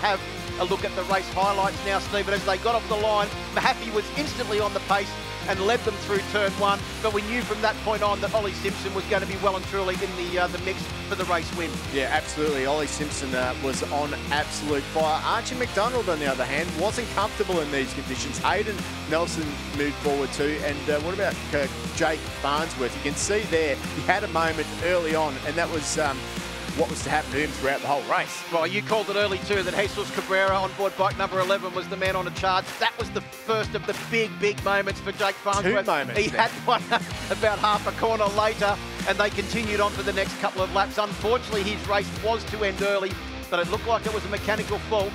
have a look at the race highlights now, Stephen. As they got off the line, Mahaffy was instantly on the pace and led them through turn one, but we knew from that point on that Ollie Simpson was going to be well and truly in the mix for the race win. Yeah, absolutely. Ollie Simpson was on absolute fire. Archie McDonald, on the other hand, wasn't comfortable in these conditions. Hayden Nelson moved forward too, and what about Jake Farnsworth? You can see there, he had a moment early on, and that was what was to happen to him throughout the whole race. Well, you called it early too, that Jesus Cabrera on board bike number 11 was the man on a charge. That was the first of the big moments for Jake Farnsworth. 2 moments. He had one about half a corner later, and they continued on for the next couple of laps. Unfortunately, his race was to end early, but it looked like it was a mechanical fault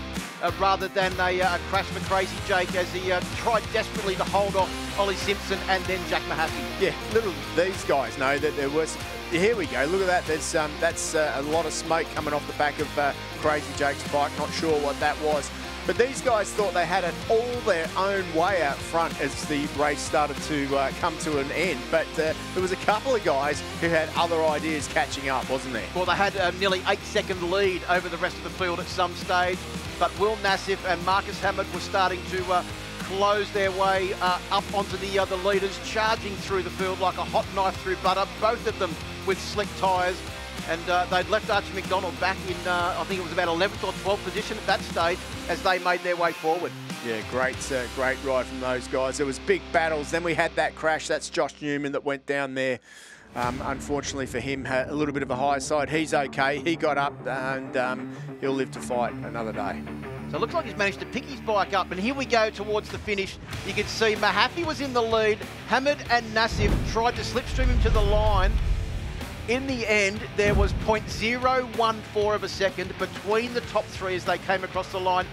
rather than a crash for Crazy Jake, as he tried desperately to hold off Ollie Simpson and then Jack Mahaffy. Yeah, little these guys know that there was... Here we go, look at that. There's that's a lot of smoke coming off the back of Crazy Jake's bike. Not sure what that was. But these guys thought they had it all their own way out front as the race started to come to an end. But there was a couple of guys who had other ideas catching up, wasn't there? Well, they had nearly 8-second lead over the rest of the field at some stage. But Will Nassif and Marcus Hamod were starting to close their way up onto the leaders, charging through the field like a hot knife through butter, both of them with slick tyres. And they'd left Archie McDonald back in, I think it was about 11th or 12th position at that stage as they made their way forward. Yeah, great ride from those guys. There was big battles. Then we had that crash. That's Josh Newman that went down there. Unfortunately for him, had a little bit of a high side. He's okay. He got up and he'll live to fight another day. So it looks like he's managed to pick his bike up, and here we go towards the finish. You can see Mahaffy was in the lead. Hamod and Nassif tried to slipstream him to the line. In the end, there was 0.014 of a second between the top three as they came across the line.